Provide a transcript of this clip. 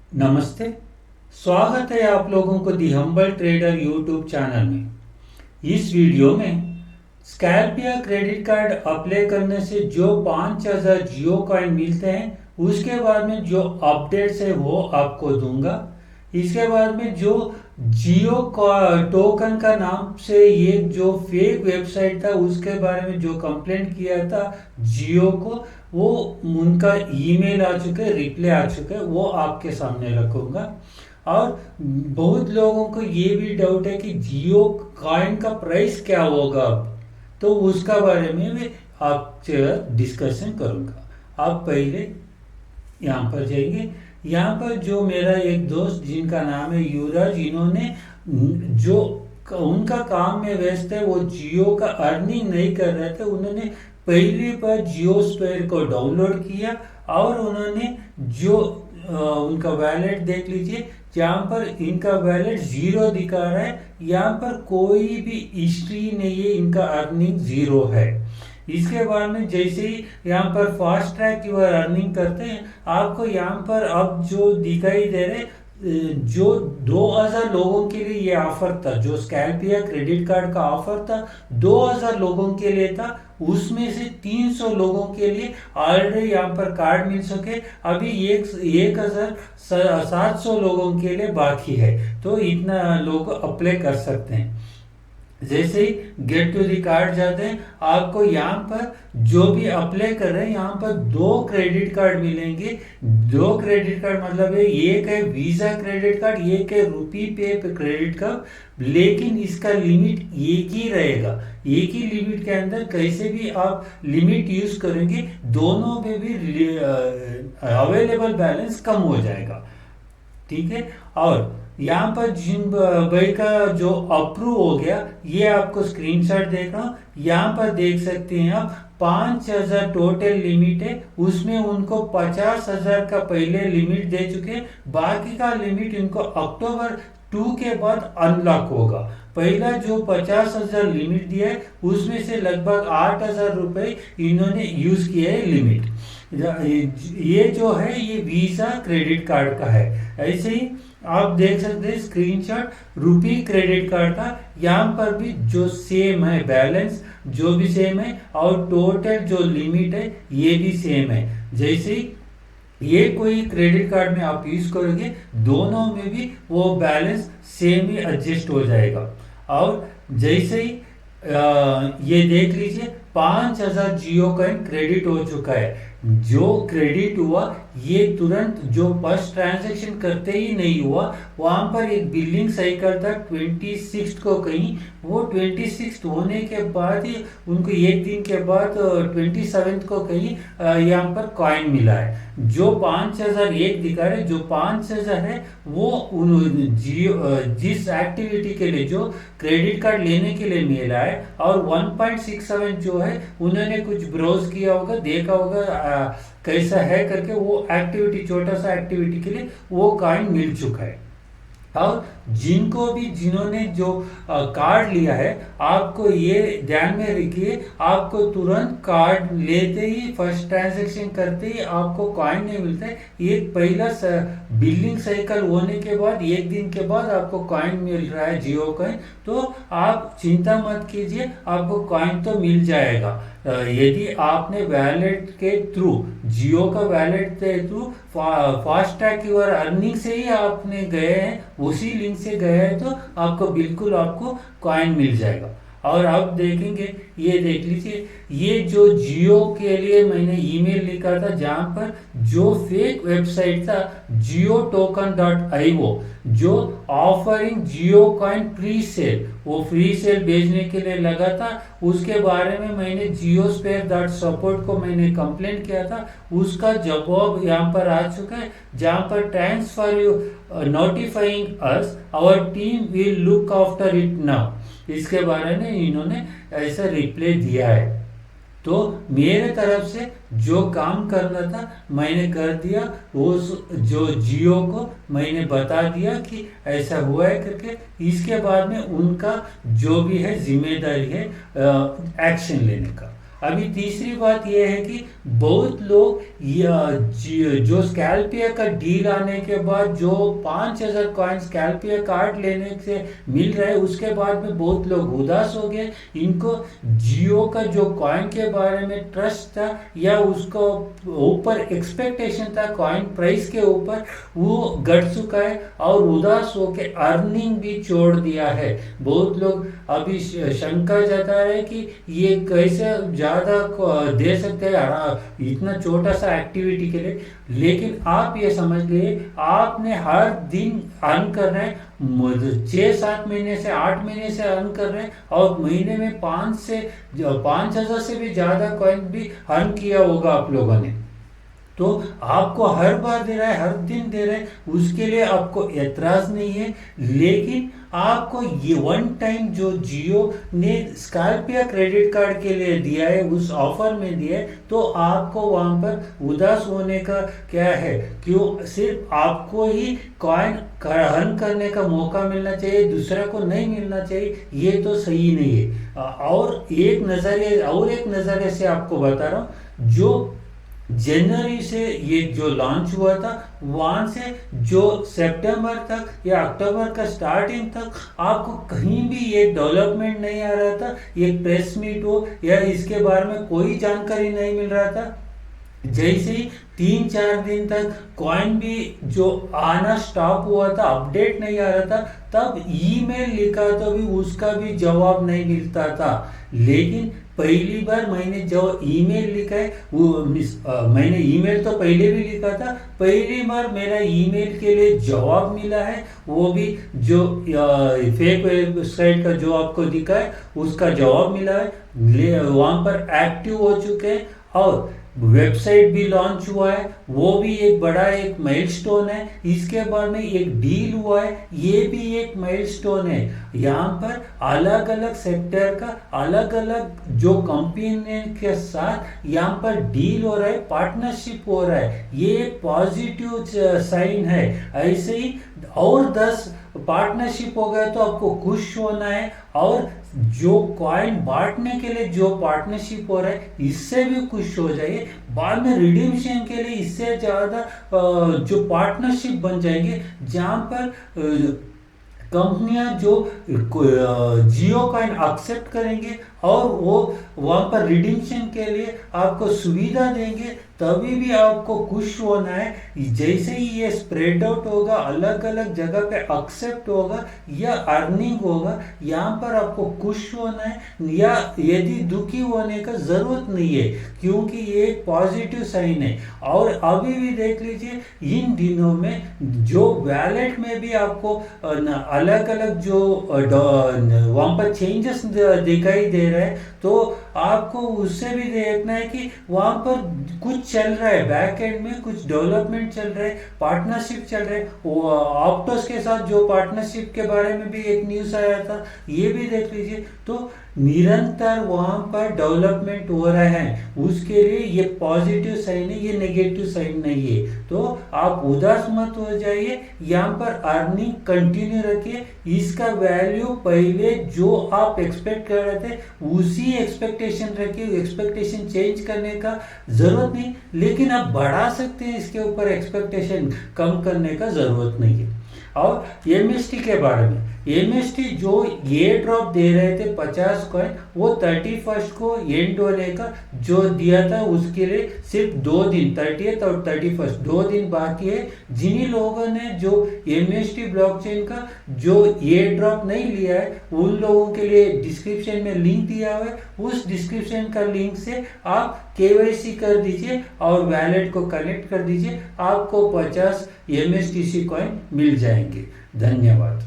नमस्ते। स्वागत है आप लोगों को दी हम्बल ट्रेडर यूट्यूब चैनल में। इस वीडियो में स्कैल्प या क्रेडिट कार्ड अप्लाई करने से जो 5000 जियो कॉइन मिलते हैं उसके बाद में जो अपडेट्स है वो आपको दूंगा। इसके बाद में जो जियो टोकन का नाम से ये जो फेक वेबसाइट था उसके बारे में जो कंप्लेंट किया था जियो को, वो उनका ईमेल आ चुके, रिप्लाई आ चुके, वो आपके सामने रखूंगा। और बहुत लोगों को ये भी डाउट है कि जियो कॉइन का प्राइस क्या होगा अब, तो उसका बारे में मैं आपसे डिस्कशन करूंगा। आप पहले यहाँ पर जाएंगे। यहाँ पर जो मेरा एक दोस्त जिनका नाम है युवराज, इन्होंने जो उनका काम में व्यस्त है, वो जियो का अर्निंग नहीं कर रहे थे, उन्होंने पहली बार जियो स्क्वायर को डाउनलोड किया और उन्होंने जो उनका वैलेट देख लीजिए, जहाँ पर इनका वैलेट 0 दिखा रहा है, यहाँ पर कोई भी हिस्ट्री नहीं है, इनका अर्निंग 0 है। इसके बाद में जैसे ही यहाँ पर फास्ट ट्रैक यूर अर्निंग करते हैं, आपको यहाँ पर अब जो दिखाई दे रहे जो 2000 लोगों के लिए ये ऑफर था, जो स्कैल्प या क्रेडिट कार्ड का ऑफर था 2000 लोगों के लिए था, उसमें से 300 लोगों के लिए ऑलरेडी यहाँ पर कार्ड मिल सके। अभी 1700 लोगों के लिए बाकी है, तो इतना लोग अप्लाई कर सकते हैं। जैसे ही गेट टू दी कार्ड जाते हैं, आपको यहाँ पर जो भी अप्लाई कर रहे हैं यहाँ पर 2 क्रेडिट कार्ड मिलेंगे। 2 क्रेडिट कार्ड मतलब है, एक है वीजा क्रेडिट कार्ड, एक है रुपी पे क्रेडिट कार्ड, लेकिन इसका लिमिट एक ही रहेगा। एक ही लिमिट के अंदर कैसे भी आप लिमिट यूज करेंगे, दोनों में भी अवेलेबल बैलेंस कम हो जाएगा, ठीक है। और यहाँ पर जिन भाई का जो अप्रूव हो गया, ये आपको स्क्रीनशॉट देख रहा हूँ, यहाँ पर देख सकते हैं आप 5000 टोटल लिमिट है, उसमें उनको 50,000 का पहले लिमिट दे चुके हैं, बाकी का लिमिट इनको अक्टूबर 2 के बाद अनलॉक होगा। पहला जो 50,000 लिमिट दिया है उसमें से लगभग 8,000 रुपये इन्होंने यूज किया है लिमिट। ये जो है ये वीजा क्रेडिट कार्ड का है। ऐसे ही आप देख सकते हैं स्क्रीनशॉट रुपी क्रेडिट कार्ड का, यहाँ पर भी जो सेम है, बैलेंस जो भी सेम है और टोटल जो लिमिट है ये भी सेम है। जैसे ही ये कोई क्रेडिट कार्ड में आप यूज करोगे, दोनों में भी वो बैलेंस सेम ही एडजस्ट हो जाएगा। और जैसे ही ये देख लीजिए 5000 जियो कॉइन क्रेडिट हो चुका है। जो क्रेडिट हुआ ये तुरंत जो फर्स्ट ट्रांजैक्शन करते ही नहीं हुआ, वहां पर एक बिलिंग साइकिल था 26 को कहीं, वो 26 होने के बाद ही उनको एक दिन के बाद 27 को कहीं यहाँ पर कॉइन मिला है। जो 5001 दिखा रहे, जो 5000 है वो जियो जिस एक्टिविटी के लिए जो क्रेडिट कार्ड लेने के लिए मिला है, और 1.67 जो है उन्होंने कुछ ब्राउज किया होगा, देखा होगा कैसा है करके, वो एक्टिविटी छोटा सा एक्टिविटी के लिए वो कॉइन मिल चुका है। और जिन्होंने जो कार्ड लिया है, आपको ये ध्यान में रखिए, आपको तुरंत कार्ड लेते ही फर्स्ट ट्रांजैक्शन करते ही आपको कॉइन नहीं मिलता है। ये पहला बिलिंग साइकिल होने के बाद एक दिन के बाद आपको कॉइन मिल रहा है, जियो कॉइन। तो आप चिंता मत कीजिए, आपको कॉइन तो मिल जाएगा। यदि आपने वैलेट के थ्रू, जियो का वैलेट के through fast track your earning से ही आपने गए हैं, उसी लिंक से गए हैं, तो आपको बिल्कुल आपको कॉइन मिल जाएगा। और अब देखेंगे, ये देख लीजिए, ये जो जियो के लिए मैंने ईमेल लिखा था, जहां पर जो फेक वेबसाइट था JioToken.io, जो ऑफरिंग जियो कॉइन फ्री सेल, वो फ्री सेल भेजने के लिए लगा था, उसके बारे में मैंने JioSphere.support को मैंने कंप्लेंट किया था। उसका जवाब यहाँ पर आ चुका है, जहाँ पर thanks for you notifying us, our team will look after it now, इसके बारे में इन्होंने ऐसा रिप्लाई दिया है। तो मेरे तरफ से जो काम करना था मैंने कर दिया, वो जो जियो को मैंने बता दिया कि ऐसा हुआ है करके। इसके बाद में उनका जो भी है जिम्मेदारी है एक्शन लेने का। अभी तीसरी बात यह है कि बहुत लोग जो स्कैल्पियर का डील आने के बाद जो 5,000 कॉइन स्कैल्पियर कार्ड लेने से मिल रहा है, उसके बाद में बहुत लोग उदास हो गए। इनको जियो का जो कॉइन के बारे में ट्रस्ट था या उसको ऊपर एक्सपेक्टेशन था कॉइन प्राइस के ऊपर, वो घट चुका है और उदास होकर अर्निंग भी छोड़ दिया है। बहुत लोग अभी शंका जता रहे कि ये कैसे ज़्यादा दे सकते हैं इतना छोटा सा एक्टिविटी के लिए। लेकिन आप ये समझ लिए, आपने हर दिन अर्न कर रहे हैं, 6-7 महीने से 8 महीने से अर्न कर रहे हैं और महीने में 5,000 से भी ज़्यादा कॉइन भी अर्न किया होगा आप लोगों ने। तो आपको हर बार दे रहा है, हर दिन दे रहा है, उसके लिए आपको एतराज़ नहीं है। लेकिन आपको ये वन टाइम जो जियो ने स्कैल्पियर क्रेडिट कार्ड के लिए दिया है, उस ऑफर में दिया है, तो आपको वहाँ पर उदास होने का क्या है? क्यों सिर्फ आपको ही कॉइन अर्न करने का मौका मिलना चाहिए, दूसरा को नहीं मिलना चाहिए? ये तो सही नहीं है। और एक नज़रिए से आपको बता रहा हूँ, जो जनवरी से ये जो लॉन्च हुआ था, वहाँ से जो सितंबर तक या अक्टूबर का स्टार्टिंग तक आपको कहीं भी ये डेवलपमेंट नहीं आ रहा था, ये प्रेस मीट हो या इसके बारे में कोई जानकारी नहीं मिल रहा था। जैसे ही 3-4 दिन तक कॉइन भी जो आना स्टॉप हुआ था, अपडेट नहीं आ रहा था, तब ईमेल लिखा तो भी उसका भी जवाब नहीं मिलता था। लेकिन पहली बार मैंने जो ईमेल लिखा है वो मैंने ईमेल तो पहले भी लिखा था, पहली बार मेरा ईमेल के लिए जवाब मिला है, वो भी जो फेक वेबसाइट का जो आपको दिखा है उसका जवाब मिला है। वहाँ पर एक्टिव हो चुके हैं और वेबसाइट भी लॉन्च हुआ है, वो भी एक बड़ा एक माइलस्टोन है। इसके बाद में एक डील हुआ है, ये भी एक माइलस्टोन है। यहाँ पर अलग अलग सेक्टर का अलग अलग जो कंपनी के साथ यहाँ पर डील हो रहा है, पार्टनरशिप हो रहा है, ये एक पॉजिटिव साइन है। ऐसे ही और 10 पार्टनरशिप हो गए तो आपको खुश होना है। और जो कॉइन बांटने के लिए जो पार्टनरशिप हो रहा है, इससे भी खुश हो जाइए। बाद में रिडीम्शन के लिए इससे ज़्यादा जो पार्टनरशिप बन जाएंगे, जहाँ पर कंपनियां जो जियो कॉइन एक्सेप्ट करेंगे और वो वहाँ पर रिडीम्शन के लिए आपको सुविधा देंगे, तभी भी आपको खुश होना है। जैसे ही ये स्प्रेड आउट होगा, अलग अलग जगह पे एक्सेप्ट होगा या अर्निंग होगा, यहाँ पर आपको खुश होना है या यदि दुखी होने का ज़रूरत नहीं है, क्योंकि ये एक पॉजिटिव साइन है। और अभी भी देख लीजिए, इन दिनों में जो वैलेट में भी आपको अलग अलग जो वहाँ पर चेंजेस दिखाई दे रहे हैं, तो आपको उससे भी देखना है कि वहाँ पर कुछ चल रहा है, बैक एंड में कुछ डेवलपमेंट चल रहा है, पार्टनरशिप चल रहा है। वो ऑप्टोस के साथ जो पार्टनरशिप के बारे में भी एक न्यूज़ आया था, ये भी देख लीजिए। तो निरंतर वहाँ पर डेवलपमेंट हो रहा है, उसके लिए ये पॉजिटिव साइन है, ये नेगेटिव साइन नहीं है। तो आप उदास मत हो जाइए, यहाँ पर अर्निंग कंटिन्यू रखिए। इसका वैल्यू पहले जो आप एक्सपेक्ट कर रहे थे उसी एक्सपेक्टेशन रखिए, एक्सपेक्टेशन चेंज करने का ज़रूरत नहीं, लेकिन आप बढ़ा सकते हैं, इसके ऊपर एक्सपेक्टेशन कम करने का ज़रूरत नहीं है। और MST के बारे में, MST जो ये ड्रॉप दे रहे थे 50 कॉइन, वो 31 को एंड होने का जो दिया था, उसके लिए सिर्फ 2 दिन 30th और 31 2 दिन बाकी है। जिन्हीं लोगों ने जो MST ब्लॉकचेन का जो ये ड्रॉप नहीं लिया है, उन लोगों के लिए डिस्क्रिप्शन में लिंक दिया हुआ है, उस डिस्क्रिप्शन का लिंक से आप KYC कर दीजिए और वैलेट को कनेक्ट कर दीजिए, आपको 50 MSTC कॉइन मिल जाएंगे। धन्यवाद।